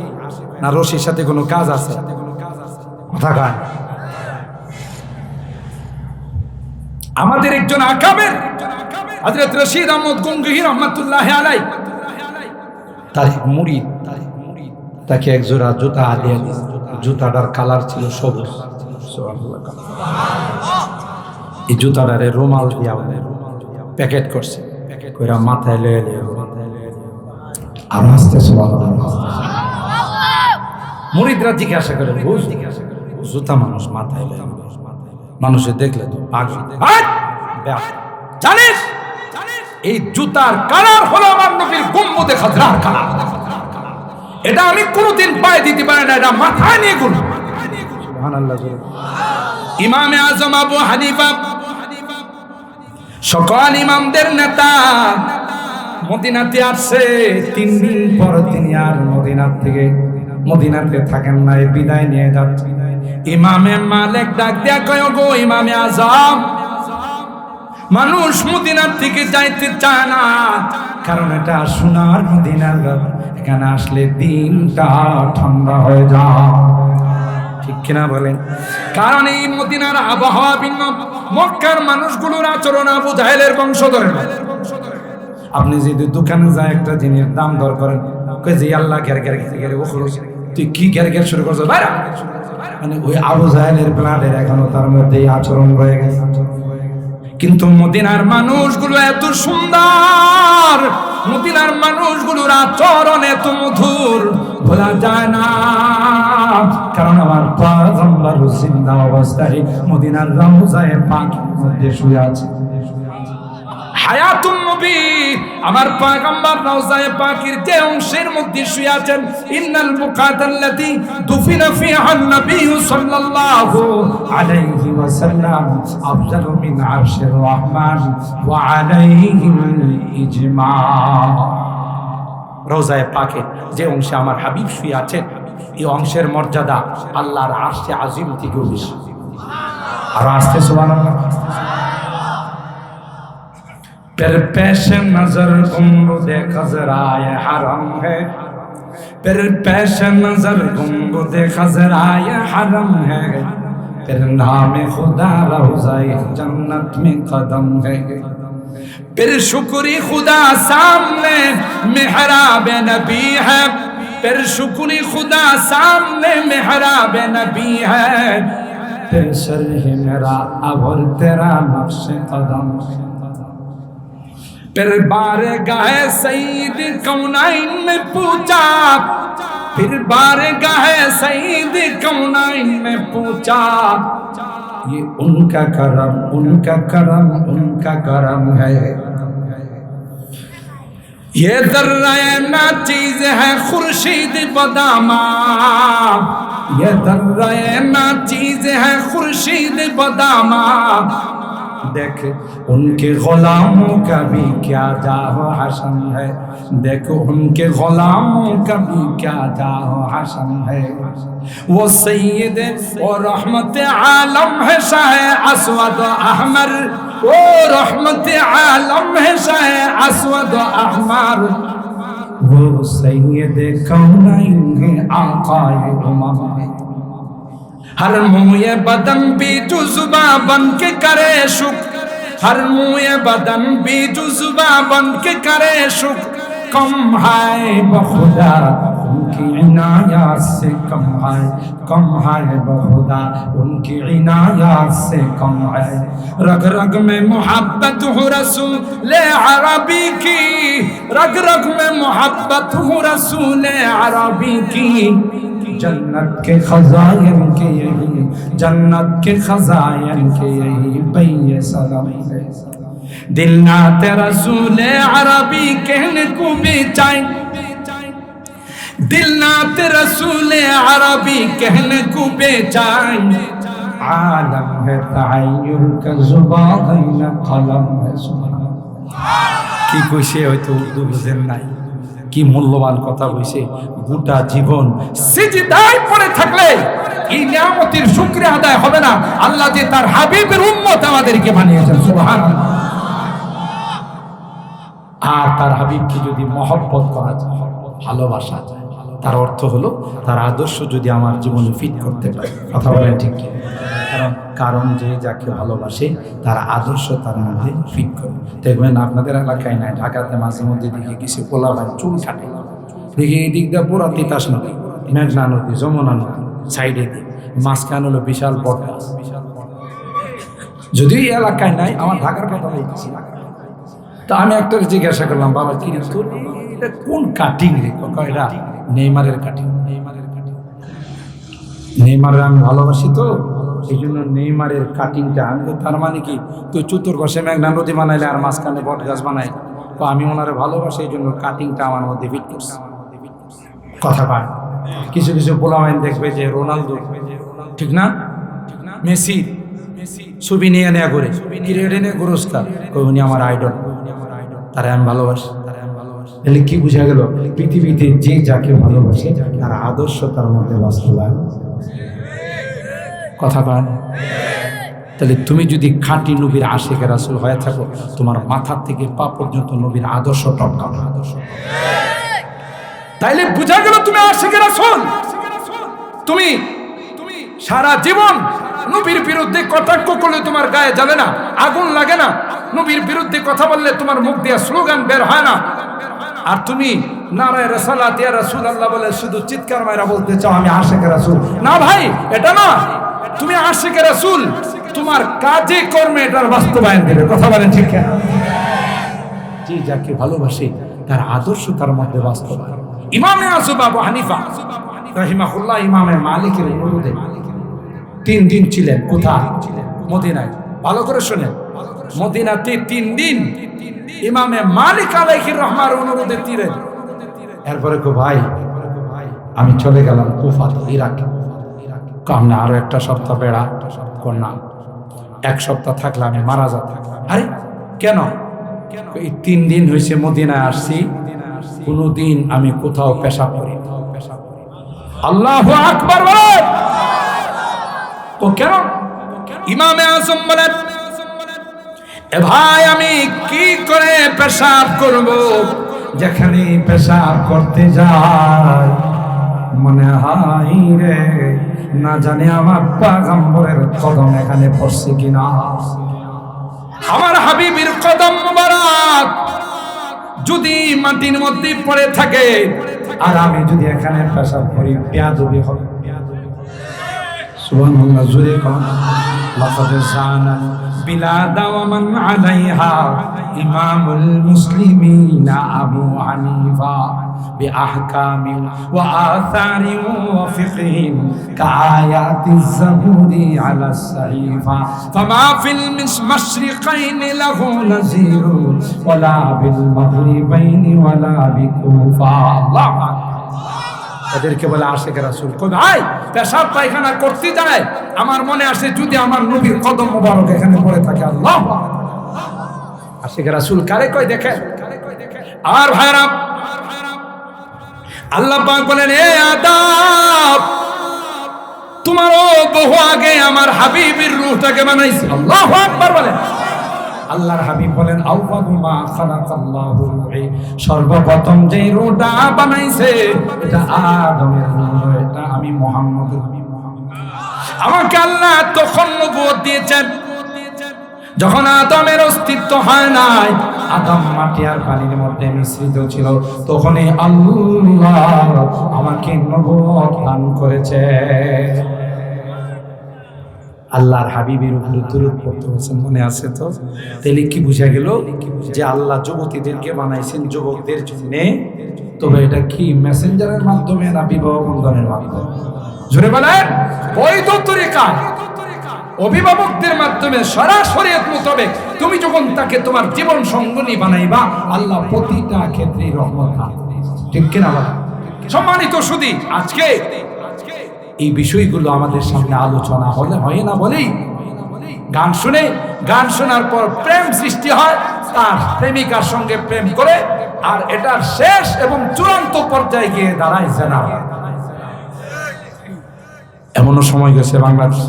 না? রশির সাথে কোনো কাজ আছে? কথা কয়। আমাদের একজন আকাবের হযরত রশিদ আহমদ গঙ্গোহী রাহমাতুল্লাহি আলাইহি, তার মুরিদ, তাকে এক জোড়া জুতা দিয়ে দিয়েছে। জুতাটার কালার ছিল সবুজ। এই জুতাটারে রুমাল দিয়া প্যাকেট করছে, কইরা মাথায় লয়ে আর হাসতে। মুরিদরা জিজ্ঞাসা করে, জুতা মানুষ মাথায় লয়ে, মানুষে দেখলে তো পাগল। জানিস এই জুতার কালার হলো আমার নবীর গম্বুদে খাজরার কালার। এটা আমি কোনোদিন পায়ে দিতে পারি না, এটা মাথায় নিয়ে ঘুরব। সুবহানাল্লাহ। ইমামে আজম আবু হানিফা, সকল ইমামদের নেতা, মদিনাতে আসছে। 3 দিন পর তিনি আর মদিনাতে থাকেন না, বিদায় নিয়ে যাচ্ছে। ইমামে মালিক ডাক দিয়া কয়, গো ইমামে আজম, মানুষ মদিনার থেকে যাইতে চায় না, কারণ এটা সোনার মদিনা, এখানে আসলে দিনটা ঠান্ডা হয়ে যায়। ঠিক কিনা বলেন? কারণ এই মদিনার আবহাওয়া ভিন্ন, মক্কার মানুষগুলোর আচরণ আবু জাহেলের বংশধরের। আপনি যদি দোকানে যায় একটা জিনিস দাম দর করেন, কই যে আল্লাহ ঘের ঘের ঘের ঘের, ও তুই কি ঘের ঘের শুরু করছো ভাইরা? মানে ওই আবু জাহেলের ব্লাডের এখনো তার মধ্যে আচরণ রয়ে গেছে। কিন্তু মদিনার মানুষগুলো এত সুন্দর, মদিনার মানুষগুলোর আচরণ এত মধুর, ভোলা যায় না। কারণ আমার পয়গম্বর জিন্দা অবস্থায় মদিনার রওজায়ে পাকের মধ্যে শুয়ে আছে। হায়াতুন নবী, আমার পয়গম্বর রওজায়ে পাকের যে অংশের মধ্যে শুয়ে আছেন, ইন্নাল মুকাতাল্লাতি দুফিনা ফিহা নবী সাল্লাল্লাহু আলাইহি ওয়াসাল্লাম আফজালু মিন আরশির রহমান ওয়া আলাইহিল ইজমা। রওজায়ে পাকে যে অংশে আমার হাবিব শুয়ে আছেন, এই অংশের মর্যাদা আল্লাহর আরশে আজিম থেকেও বেশি। আর আস্তে সুবহানাল্লাহ। फिर पेश नजर गुंबदे खजराए हरम है, फिर पेश नजर गुंबदे खजराए हरम है, फिर नाम खुदा रोज़ाए जन्नत में कदम है, फिर शुक्री खुदा सामने मेहराब नबी है, फिर शुक्री खुदा सामने मेहराब नबी है, फिर शर्ह मेरा अबर तेरा नक्श कदम है, फिर बारगाह सईद कौनाइन में पूछा, फिर बारगाह सईद कौनाइन में पूछा, ये उनका करम उनका करम उनका करम है, ये दर्राए ना चीज है खुर्शीद बदामा, ये दर्राए ना चीज है खुर्शीद बदामा, देख उनके गुलामों का भी क्या जाहो हसन है, देखो उनके गुलामों का भी क्या जाहो हसन है, वो सैयद और रहमत आलम है शाह अस्वद अहमर, वो रहमत आलम है शाह अस्वद अहमर, वो सैयद कौनैन है आकाए उमम है, हर मुँह बदन भी जुज़्बा बन के करे शुक्र, हर मुँह बदन भी जुज़्बा बन के करे शुक्र, कम है बखुदा उनकी इनायत से, कम है बखुदा उनकी इनायत से कम है, रग रग में मोहब्बत हो रसूल अरबी की, रग रग में मोहब्बत हो रसूल अरबी की, जन्नत के खजायन के यही, जन्नत के खजायन के यही बैये सलाम है, दिल ना तेरा रसूल अरबी कहने को बेचाए, दिल ना तेरा रसूल अरबी कहने को बेचाए, आलम है तहय्युर का जुबान कलम है। কি কইছে হয়তো উর্দু বুঝেন নাই, কি মূল্যবান কথা কইছে। গোটা জীবন সিজদায় পড়ে থাকলে এই নিয়ামতের শুকরিয়া আদায় হবে না। আল্লাহ যে তার হাবিবের উম্মত আমাদেরকে বানিয়েছেন, সুবহানাল্লাহ। আর তার হাবিবকে যদি মহব্বত করা যায়, ভালোবাসা যায়, তার অর্থ হলো তার আদর্শ যদি আমার জীবনে ফিট করতে পারে। কথা বলেন ঠিক কি? কারণ যে যাকে ভালোবাসে তার আদর্শ তার মধ্যে ফিট করে। দেখবেন আপনাদের এলাকায় নাই, ঢাকাতে মাঝে মধ্যে দেখি কিছু পোলা ভাই চুল কাটে, দেখি এই দিক দিয়ে পুরা তিতাস নদী, মেঘনা নদী, যমুনা নদী সাইডে দিয়ে, মাঝখান হলো বিশাল বট গাছ। যদিও এই এলাকায় নাই, আমার ঢাকার কথা বলতেছি। তা আমি একটা জিজ্ঞাসা করলাম, বাবা কি তোর এটা কোন কাটিং রে? এটা নেইমারের কাটিং। নেইমারের আমি ভালোবাসি তো এই জন্য নেইমারের কাটিংটা। আমি তো তার মানে কি তুই চতুর্পাশে মেঘনা নদী বানাইলে আর মাঝখানে বট গাছ বানাই, তো আমি ওনারে ভালোবাসি এই জন্য কাটিংটা আমার মধ্যে ফিট করছে। কথা পায় কিছু কিছু পোলামাইন দেখবে যে রোনালদো ঠিক না, মেসি ছবি নিয়ে নেয়া করে ক্রিকেটে নিয়ে পুরস্কার, উনি আমার আইডল, তারা আমি ভালোবাসি। তাহলে কি বোঝা গেল? পৃথিবীতে যে যাকে ভালোবাসে তার আদর্শ তার মধ্যে বাস্তবায়ন। কথা পান? তাহলে তুমি যদি খাঁটি নবীর আশিকে রাসূল হয়ে থাকো, তোমার মাথা থেকে পা পর্যন্ত নবীর আদর্শ টপকানো। তাইলে বোঝা গেল তুমি আশিকে রাসূল। তুমি সারা জীবন নবীর বিরুদ্ধে কটাক্ষ করলে তোমার গায়ে জ্বলে না, আগুন লাগে না। নবীর বিরুদ্ধে কথা বললে তোমার মুখ দিয়ে স্লোগান বের হয় না। আর তুমি নারায়ে রিসালাত ইয়া রাসূলুল্লাহ বলে শুধু চিৎকার মাইরা বলতে চাও আমি আশিকে রাসূল। না ভাই, এটা না। তুমি আশিকে রাসূল, তুমি তোমার কাজে কর্মে এটার বাস্তবায়ন দেবে। কথা বলেন ঠিক না? যে যাকে ভালোবাসে তার আদর্শ তার মধ্যে বাস্তবায়ন। ইমামে আযম আবু হানিফা রাহিমাহুল্লাহ ইমামে মালিকের অনুরোধে 3 দিন ছিলেন। কোথায়? মদিনায়। ভালো করে শুনেন, মদিনাতে 3 দিন ইমামে মালিক আলাইহির রহমার অনুরোধে ছিলেন। এরপরে কো ভাই আমি চলে গেলাম কুফা, ইরাকে। কামনা আরো 1 সপ্তাহ বেড়া করনা, 1 সপ্তাহ থাকলে আমি মারা যেতাম। আরে কেন? এই 3 দিন হয়েছে মদিনায় আসছি, কোনদিন আমি কোথাও পেশাব করি। আল্লাহু আকবার বলেন। তো কেন? ইমামে আযম বলেন, এ ভাই আমি কি করে পেশাব করব? যেখানে পেশাব করতে যাই মনে হয় রে না জানি আমার পয়গম্বরের কদম এখানে পড়ছে কিনা। আমার হাবিবের কদম মুবারক যদি মাটির মধ্যে পড়ে থাকে আর আমি যদি এখানে পেশাব করি, বেয়াদবি হবে। সুবহানাল্লাহ, জোরে কোন লাকাদ জানা বিলাদা ওয়া মান আলাইহা ইমামুল মুসলিমিনা আবু হানিফা বিআহকামি ওয়া আসারি ওয়া ফিকহিন কায়াতিজ জাবুরি আলা সাহিফা ফামা ফিল মাশরিকাইন লাহু নাযীর ওয়ালা বিল মাগরিবাইন ওয়ালা বিকুফা। আল্লাহ এদেরকে বলে আশিক রাসূল। কই ভাই পেশাব পায়খানা করতে যায় আমার মনে আসে যদি আমার নবীর কদম মোবারক এখানে পড়ে থাকে। আল্লাহ আশিক রাসূল কারে কয় দেখেন। আর ভাইরা আল্লাহ পাক বলেন, এ আদম তোমারও বহু আগে আমার হাবিবের রূহটাকে বানাইছি। আল্লাহু আকবার বলেন। আল্লাহর হাবিব বলেন, আউয়ালু মা খালাকাল্লাহু রূহি, সর্বপ্রথম যে রূহটা বানাইছে এটা আদমের রূহ, এটা আমি মুহাম্মদের। আমাকে আল্লাহ তখন নবুয়ত দিয়েছেন যখন আদমের অস্তিত্ব হয় নাই, আদম মাটি আর পানির মধ্যে মিশ্রিত ছিল, তখনই আল্লাহ আমাকে নবুয়ত দান করেছে। আল্লাহর হাবিবের উপর দরুদ পড়তে বলেছেন, মনে আছে তো? তাহলে কি বুঝা গেল যে আল্লাহ যুবতীদেরকে বানাইছেন যুবকদের জন্য। তবে এটা কি মেসেঞ্জারের মাধ্যমে না বিবাহ বন্ধনের মাধ্যমে? জোরে বলেন। বৈধ তরিকায় অভিভাবকদের মাধ্যমে সরাসরি মোতাবেক তুমি যখন তাকে তোমার জীবন সঙ্গনী বানাইবা, আল্লাহ প্রতিটা ক্ষেত্রে রহমত দান করবে। ঠিক কিনা বলেন? সম্মানিত সুধী, আজকে এই বিষয়গুলো আমাদের সামনে আলোচনা হলে হয় না বলেই গান শুনে, গান শোনার পর প্রেম সৃষ্টি হয়, তার প্রেমিকার সঙ্গে প্রেম করে, আর এটার শেষ এবং চূড়ান্ত পর্যায়ে গিয়ে দাঁড়ায় জানা। এমনও সময় গেছে বাংলাদেশ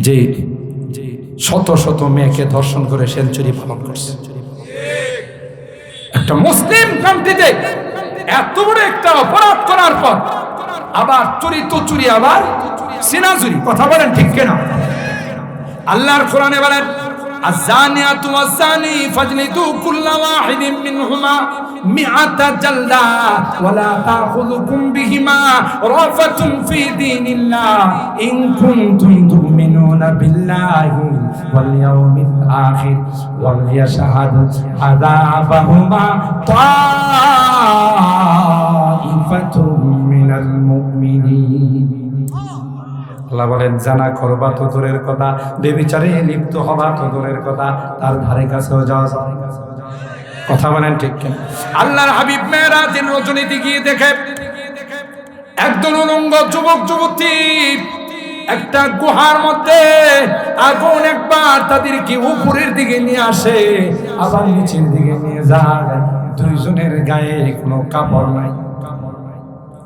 যে শত শত মেয়েকে ধর্ষণ করে সেঞ্চুরি পালন করছে। একটা মুসলিম কান্ট্রিতে এত বড় একটা অপরাধ করার পর আবার চুরি তো চুরি, আবার সিনা চুরি। কথা বলেন ঠিক কিনা? আল্লাহর কোরআনে বলেন, আয-যানিয়াতু ওয়াজ-যানি ফাজলিদু কুল্লা ওয়াহিদিন মিনহুমা মিআতা জালদা ওয়া লা তাখুযুকুম বিহিমা রাফাতুন ফি দীনিল্লাহ ইন কুনতুম তু'মিনুনা বিল্লাহি ওয়াল ইয়াউমিল আখির ওয়াল ইয়াশহাদু আযাবাহুমা তাইফাতুম মিনাল মুমিনিন। আল্লাহ বলেন, জানা করবা তো দূরের কথা, বেবিচারে লিপ্ত হবা তো দূরের কথা, তার ধারে কাছেও যাওয়া যায়। কথা বলেন ঠিক কিনা? আল্লাহর হাবিব মেরাজের রজনীতে গিয়ে দেখে একদল উলঙ্গ যুবক যুবতী একটা গুহার মধ্যে, আগুন একবার তাদেরকে উপরের দিকে নিয়ে আসে আবার নিচের দিকে নিয়ে যায়। দুইজনের গায়ে কোনো কাপড় নাই,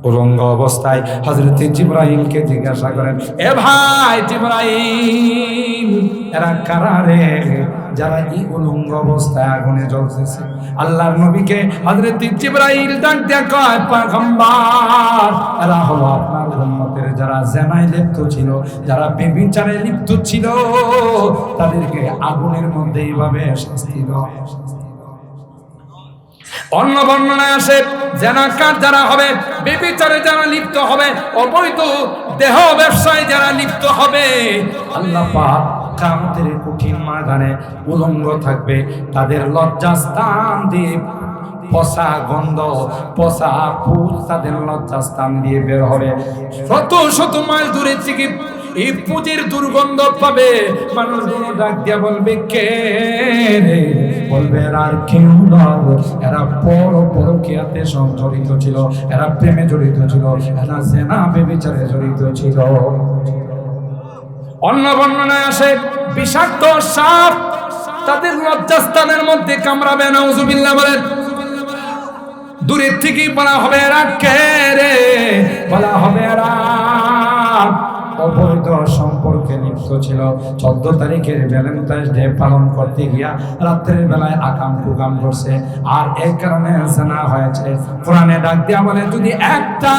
উলঙ্গ অবস্থায় হযরত জিবরাইলকে জিজ্ঞাসা করেন, এ ভাই জিবরাইল, এরা কারা রে যারা এই উলঙ্গ অবস্থায় আগুনে জ্বলতেছে? আল্লাহর নবীকে হযরত জিবরাইল ডাক দিয়ে কয়, পয়গম্বর, এরা হলো আপনার উম্মতের যারা জেনায় লিপ্ত ছিল, যারা ব্যভিচারে লিপ্ত ছিল, তাদেরকে আগুনের মধ্যে এইভাবে শাস্তি দাও। অন্য বর্ণনায় আসে জেনাকার যারা হবে, ব্যভিচারে যারা লিপ্ত হবে, অবৈধ দেহ ব্যবসায় যারা লিপ্ত হবে, আল্লাহ পাক কিয়ামতের কঠিন ময়দানে উলঙ্গ থাকবে, তাদের লজ্জাস্থান দিয়ে পচা গন্ধ, পচা ফুল তাদের লজ্জাস্থান দিয়ে বের হবে। শত শত মাইল দূরে থেকে এই পুঁজির দুর্গন্ধ পাবে। মানুষগুলো ডাক দিয়া বলবে, কে রে? বলবে আর কেউ নয়, এরা পরকীয়াতে জড়িত ছিল, এরা প্রেমে জড়িত ছিল, এরা জেনা ব্যভিচারে জড়িত ছিল। অন্য বর্ণনায় আসে বিষাক্ত সাপ তাদের লজ্জাস্থানের মধ্যে কামড়াবে। নাউজুবিল্লাহ বলেন। দূরের থেকেই বলা হবে, এরা কে রে? বলা হবে এরা অবৈধ সম্পর্কে লিপ্ত ছিল। 14 তারিখের ভ্যালেন্টাইন্স ডে পালন করতে গিয়া রাত্রের বেলায় আকাম কুকাম করছে, আর এই কারণে জানা হয়েছে। কোরআনে ডাক দিয়া বলে, যদি একটা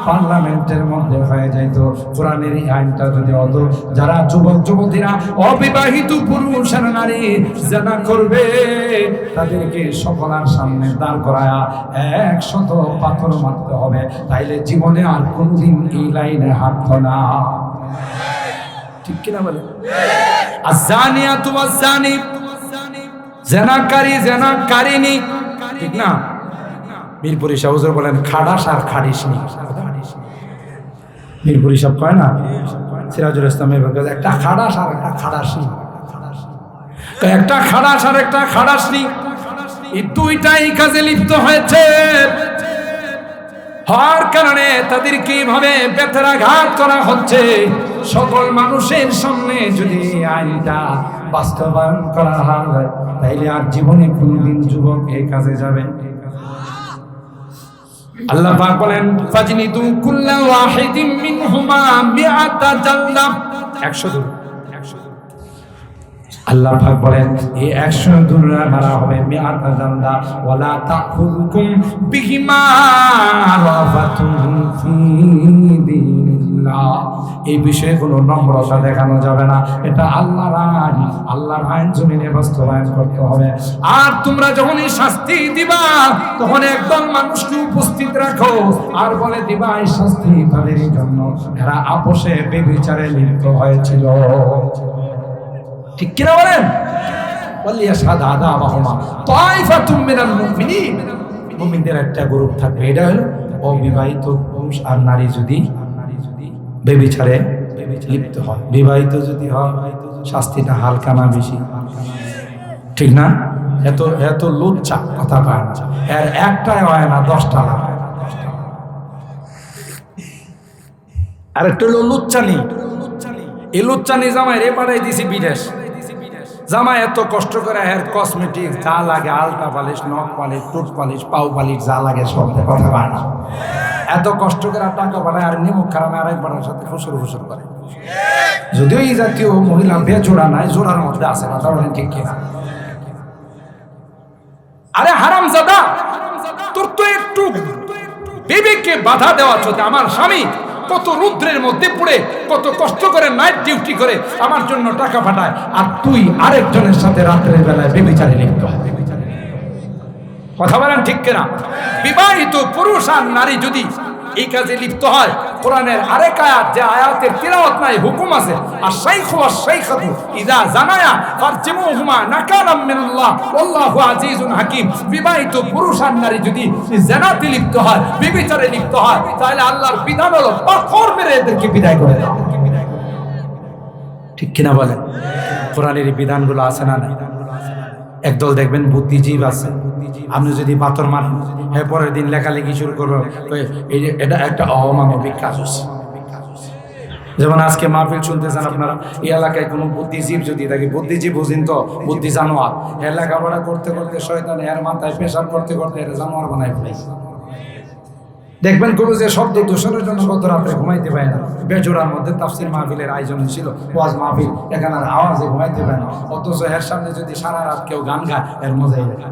পার্লামেন্টের মধ্যে হয়ে যাইত, কোরআনের এই আইনটা যদি হতো, যারা যুবক যুবতীরা অবিবাহিত পুরুষ আর নারী জানা করবে, তাদেরকে সকলের সামনে দাঁড় করায়া 100 পাথর মারতে হবে, তাইলে জীবনে আর কোনদিন এই লাইনে হাঁটতো না। ঠিক কিনা বলে? আযানিয়াতু ওয়াযানি, জানাকারী জানাকারিনী, ঠিক না? মিরপুরি সাহেব হুজুর বলেন, খাড়াস আর খাড়িসনি। মিরপুরি সাহেব কয় না, সিরাজুল ইসলামের একটা খাড়াস আর একটা খাড়াসনি, একটা খাড়াস আর একটা খাড়াসনি, এই দুইটাই কাজে লিপ্ত হয়েছে। হওয়ার কারণে তাদেরকে এইভাবে বেত্রাঘাত করা হচ্ছে। সকল মানুষের সামনে যদি আইনটা বাস্তবায়ন করা হয়, তাইলে আর জীবনে কোনদিন যুবক এই কাজে যাবে? আল্লাহ পাক বলেন, ফাজনিদু কুল্লা ওয়াহিদিন মিনহুমা মিআতা জালদা, 100 দূর। আল্লাহ পাক বলেন, এই 100 দূর মারা হবে, মিআতা জালদা, ওয়ালা তাখুযুকুম বিহিমা রাফাতুন ফি দীনিল্লাহ। এই বিষয়ে কোনো নম্রতা দেখানো যাবে না, এটা আল্লাহর আইন, আল্লাহর আইন জমিনে বাস্তবায়ন করতে হবে। আর তোমরা যখনই শাস্তি দিবা, তখন একদল মানুষকে উপস্থিত রাখো আর বলে দিবা, এই শাস্তি তাদের জন্য, এরা আপোষে ব্যভিচারে লিপ্ত হয়েছিল। ঠিক কিনা বলেন? ওয়ালিয়াশহাদু আযাবাহুমা তাইফাতুম মিনাল মুমিনিন, মুমিনদের একটা গ্রুপ থাকবে, এটা হলো অবিবাহিত পুরুষ আর নারী যদি ব্যভিচারে লিপ্ত হয়। বিবাহিত যদি হয়, শাস্তিটা হালকা না বেশি? ঠিক না? এত লুচ্চা কথা পায় না, এর একটাই হয় না, 10টা লাগে। আর একটা হলো লুচ্চানি। এই লুচ্চানি জামাই রে পাঠাই দিছি বিদেশ। জামাই এত কষ্ট করে হেয়ার কসমেটিক যা লাগে, আলতা পালিশ, নখ পালিশ, টুট পালিশ, পাউ পালিশ, যা লাগে সব কথা পায় না। এত কষ্ট করে টাকা পাঠায়, আর নিমুখ খারাপে আরেকবারের সাথে ফুসুর ফুসুর করে। যদিও এই জাতীয় মহিলা বেজোড়া নাই, জোড়ার মধ্যে আছে না, তা বলেন ঠিক কিনা? আরে হারামজাদা, তোর তো একটু বিবেকে বাধা দেওয়া চলতে। আমার স্বামী কত রুদ্রের মধ্যে পড়ে, কত কষ্ট করে নাইট ডিউটি করে আমার জন্য টাকা পাঠায়, আর তুই আরেকজনের সাথে রাত্রের বেলায় ব্যভিচারে লিপ্ত হয়। কথা বলেন ঠিক কিনা? বিবাহিত পুরুষ আর নারী যদি এই কাজে লিপ্ত হয়, কোরআনের আরেক আয়াত, যে আয়াতের তিলাওয়াত নাই, হুকুম আছে, আর শাইখু ওয়াস শাইখাতু ইযা জানায়া ফারজিমুহুমা নাকালাম মিনাল্লাহ আল্লাহু আজিজুন হাকীম। বিবাহিত পুরুষ আর নারী যদি জিনাতে লিপ্ত হয়, ব্যভিচারে লিপ্ত হয়, তাহলে আল্লাহর বিধান হলো পাথর মেরে এদেরকে বিদায় করে দাও। ঠিক কিনা বলেন? কোরআনের এই বিধানগুলো আছে না? না। একদল দেখবেন বুদ্ধিজীব আছে, আপনি যদি পাথর মারেন, হ্যাঁ পরের দিন লেখালেখি শুরু করবো, এটা একটা অমানবিক কাজ হচ্ছে। যেমন আজকে মাহফিল শুনতেছেন আপনারা, এই এলাকায় কোনো বুদ্ধিজীব যদি থাকে, বুদ্ধিজীব বুঝিন তো, বুদ্ধি জানোয়ার, এর লেখাপড়া করতে করতে শয়তান এর মাথায় পেশাব করতে করতে এর জানোয়ার বানায় ফেলেছে। দেখবেন কোনো যে শব্দ দূষণের জন্য গত রাত্রে ঘুমাইতে পারে না, বেজোড়ার মধ্যে তাফসির মাহফিলের আয়োজন ছিল, ওয়াজ মাহফিল, এখানে আওয়াজে ঘুমাইতে পারে না, অথচ এর সামনে যদি সারা রাত কেউ গান গায়, এর মজাই লাগে,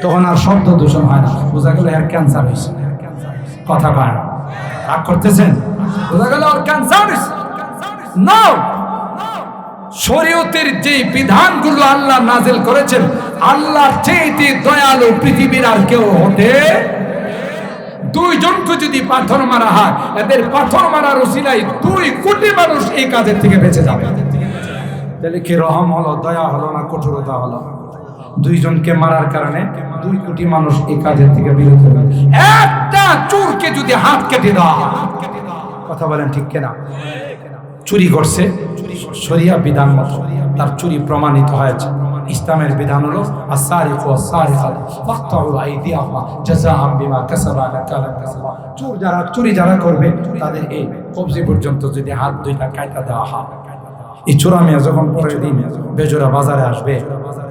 তখন আর শব্দ দূষণ হয় না, বোঝা গেল এর ক্যান্সার হয়েছে। কথা পায় না, রাগ করতেছেন, বোঝা গেল ওর ক্যান্সার হয়েছে। শরীয়তের যে বিধানগুলো আল্লাহ নাযিল করেছেন, আল্লাহর চেয়ে দয়ালু পৃথিবীর আর কেউ হতে। দুইজনকে যদি পাথর মারা হয়, এদের পাথর মারার উসিলায় 2 কোটি মানুষ এই কাজের থেকে বেঁচে যাবে। তাহলে কি রহম হলো, দয়া হলো না কঠোরতা হলো? দুইজনকে মারার কারণে 2 কোটি মানুষ এই কাজের থেকে বিরত হবে। একটা চোরকে যদি হাত কেটে দেওয়া হয়, কথা বলেন ঠিক কিনা? চুরি করছে, শরিয়া বিধান মতো তার চুরি প্রমাণিত হয়েছে। ইসলামের বিধান হলো আস-সারিকু ওয়াস-সারিকাতু ফাকতাউ আইদিয়াহুমা জাযাআন বিমা কাসাবা নাকালান কাসাবা। চুরি যারা করবে তাদের এই কবজি পর্যন্ত যদি হাত 2টা কাটা দেওয়া হয়। এই চোরামিয়া যখন পরের দিন বেজোড়া বাজারে আসবে,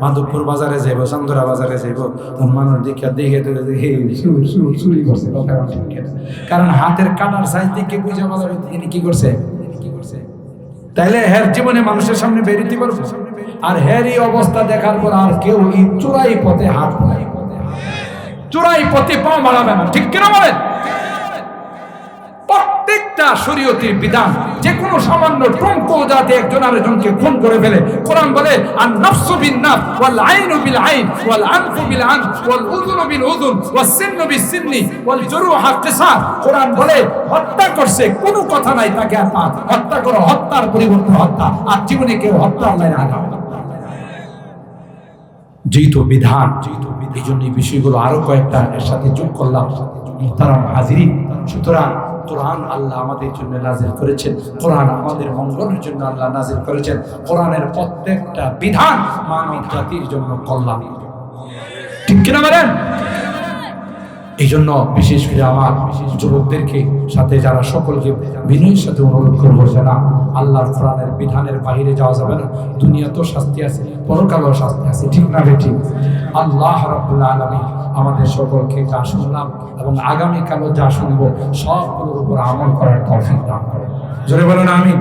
মাধবপুর বাজারে যাইব, চান্দুরা বাজারে যাইব, তখন মানুষ দেখে চুরি করছে। কারণ হাতের কাটার সাইজ দেখে বুঝে বাজারে তিনি কি করছে। তাইলে হের জীবনে মানুষের সামনে বেরিতে পারবো? আর হের এই অবস্থা দেখার পর আর কেউ এই চোরাই পথে হাত নাই, চোরাই পথে পা বাড়াবে না, ঠিক কিনা বলেন? প্রত্যেকটা শরীয়তের বিধান, যে কোনো সামান্য টুকরো যাতে একজন আরেকজনকে খুন করে ফেলে, কোরআন বলে আন নাফসু বিন নাফস ওয়াল আইনু বিল আইন ওয়াল আনফু বিল আনফ ওয়াল উযুনু বিল উযুন ওয়াস সিন্নু বিস সিন্নি ওয়াল জুরুহা কিসাস। কোরআন বলে হত্যা করছে, কোনো কথা নাই তাকে আর হত্যা করো, হত্যার পরিবর্তে হত্যা। আর জীবনে কেউ হত্যা আল্লাহ না করে। যেহেতু বিধান, এই জন্য এই বিষয়গুলো আরো কয়েকটা এর সাথে যোগ করলাম। মুহতারাম হাজিরিন, সুতরাং কোরআন আল্লাহ আমাদের জন্য নাজিল করেছেন, কোরআন আমাদের মঙ্গলের জন্য আল্লাহ নাজিল করেছেন। কোরআনের প্রত্যেকটা বিধান মানব জাতির জন্য কল্যাণ, ঠিক কিনা বলেন? এই জন্য বিশেষ করে আমার যুবকদেরকে সাথে যারা সকলকে বিনয়ের সাথে অনুরোধ করবো যে না, আল্লাহর কোরআনের বিধানের বাইরে যাওয়া যাবে না। দুনিয়া তো শাস্তি আছে, পরকালেও শাস্তি আছে, ঠিক না বেঠিক? আল্লাহ রাব্বুল আলামিন আমাদের সকলকে যা শুনলাম এবং আগামীকালও যা শুনবো সবগুলোর উপর আমল করার তৌফিক দান করেন। জোরে বলুন আমিন।